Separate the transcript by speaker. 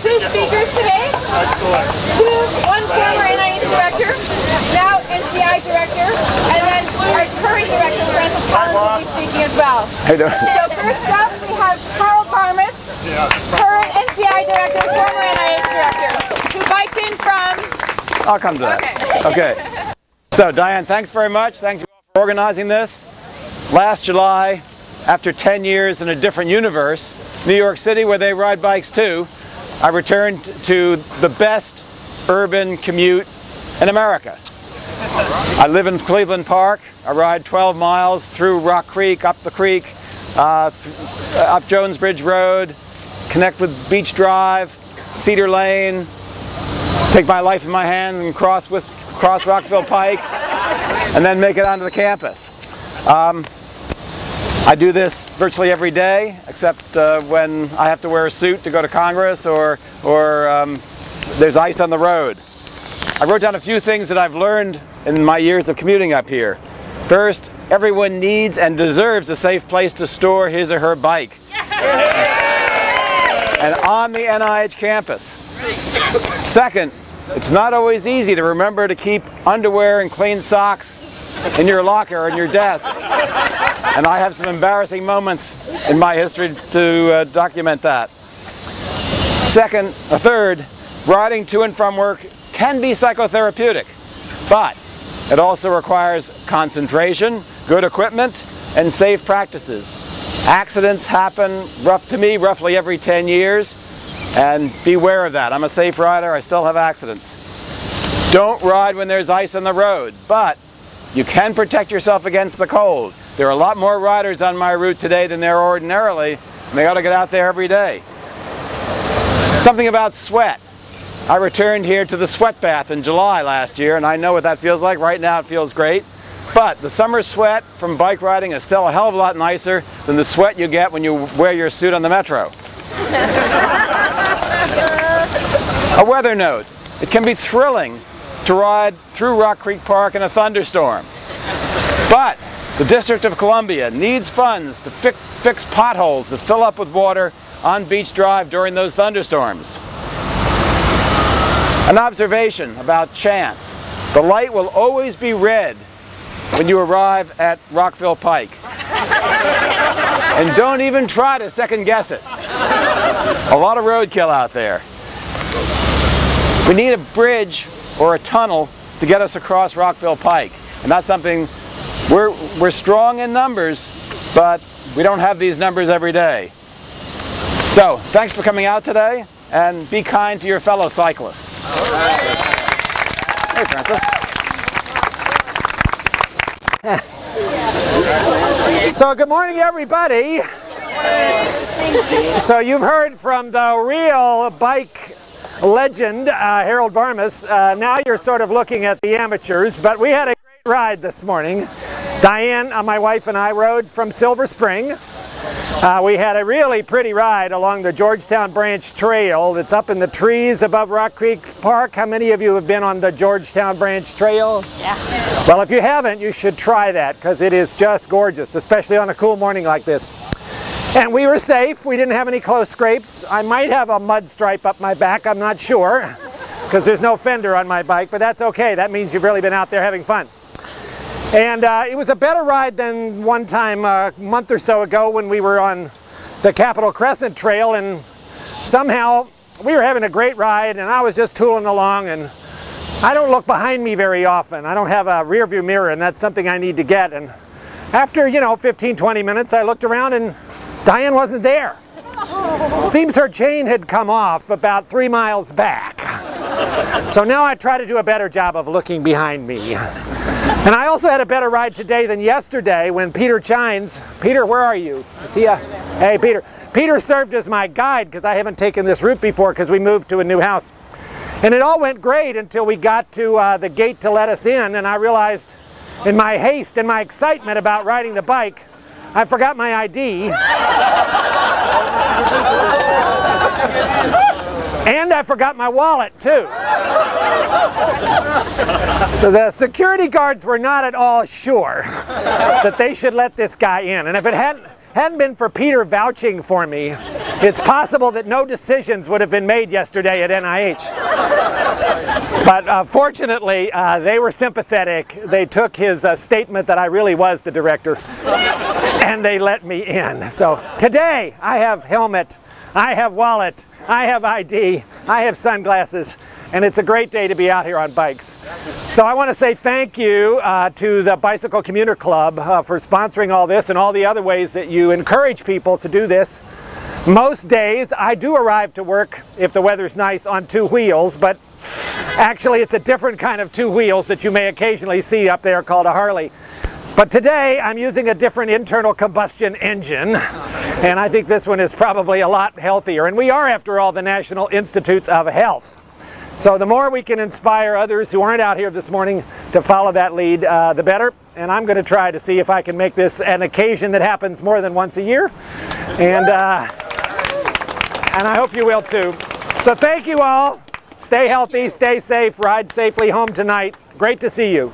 Speaker 1: two speakers today. One former NIH director, now NCI director, and then our current director, Francis Collins, will be speaking as well. So first up, we have Carl Parmas, current NCI director, former NIH director, who biked in from...
Speaker 2: I'll come to that. Okay. So Diane, thanks very much. Thanks you all for organizing this. Last July, after 10 years in a different universe, New York City, where they ride bikes too, I returned to the best urban commute in America. I live in Cleveland Park. I ride 12 miles through Rock Creek, up the creek, up Jones Bridge Road, connect with Beach Drive, Cedar Lane, take my life in my hands and cross Rockville Pike, and then make it onto the campus. I do this virtually every day, except when I have to wear a suit to go to Congress or there's ice on the road. I wrote down a few things that I've learned in my years of commuting up here. First, everyone needs and deserves a safe place to store his or her bike. And on the NIH campus. Second, it's not always easy to remember to keep underwear and clean socks in your locker or in your desk. And I have some embarrassing moments in my history to document that. Third, riding to and from work can be psychotherapeutic, but it also requires concentration, good equipment, and safe practices. Accidents happen to me roughly every 10 years, and beware of that. I'm a safe rider, I still have accidents. Don't ride when there's ice on the road, but you can protect yourself against the cold. There are a lot more riders on my route today than there are ordinarily, and they ought to get out there every day. Something about sweat. I returned here to the sweat bath in July last year, and I know what that feels like. Right now it feels great. But the summer sweat from bike riding is still a hell of a lot nicer than the sweat you get when you wear your suit on the metro. A weather note. It can be thrilling to ride through Rock Creek Park in a thunderstorm. But the District of Columbia needs funds to fix potholes that fill up with water on Beach Drive during those thunderstorms. An observation about chance. The light will always be red when you arrive at Rockville Pike. And don't even try to second guess it. A lot of roadkill out there. We need a bridge or a tunnel to get us across Rockville Pike. And that's something, we're strong in numbers, but we don't have these numbers every day. So, thanks for coming out today, and be kind to your fellow cyclists. Hey, Francis.
Speaker 3: So good morning, everybody. So you've heard from the real bike legend, Harold Varmus. Now you're sort of looking at the amateurs, but we had a great ride this morning. Diane, my wife, and I rode from Silver Spring. We had a really pretty ride along the Georgetown Branch Trail that's up in the trees above Rock Creek Park. How many of you have been on the Georgetown Branch Trail?
Speaker 1: Yeah.
Speaker 3: Well, if you haven't, you should try that because it is just gorgeous, especially on a cool morning like this. And we were safe. We didn't have any close scrapes. I might have a mud stripe up my back. I'm not sure because there's no fender on my bike, but that's okay. That means you've really been out there having fun. And it was a better ride than one time a month or so ago when we were on the Capitol Crescent Trail, and somehow we were having a great ride and I was just tooling along, and I don't look behind me very often. I don't have a rear view mirror, and that's something I need to get. And after, 15-20 minutes, I looked around and Diane wasn't there. Seems her chain had come off about 3 miles back. So now I try to do a better job of looking behind me. And I also had a better ride today than yesterday when Peter Chines, Peter, where are you? Is he hey, Peter. Peter served as my guide because I haven't taken this route before because we moved to a new house. And it all went great until we got to the gate to let us in, and I realized in my haste and my excitement about riding the bike, I forgot my ID. And I forgot my wallet, too. So the security guards were not at all sure that they should let this guy in. And if it hadn't been for Peter vouching for me, it's possible that no decisions would have been made yesterday at NIH. But fortunately, they were sympathetic. They took his statement that I really was the director, and they let me in. So today, I have helmet, I have wallet, I have ID, I have sunglasses, and it's a great day to be out here on bikes. So I want to say thank you to the Bicycle Commuter Club for sponsoring all this and all the other ways that you encourage people to do this. Most days I do arrive to work, if the weather's nice, on 2 wheels, but actually it's a different kind of 2 wheels that you may occasionally see up there called a Harley. But today I'm using a different internal combustion engine, and I think this one is probably a lot healthier. And we are, after all, the National Institutes of Health. So the more we can inspire others who aren't out here this morning to follow that lead, the better. And I'm going to try to see if I can make this an occasion that happens more than once a year. And I hope you will too. So thank you all. Stay healthy, stay safe, ride safely home tonight. Great to see you.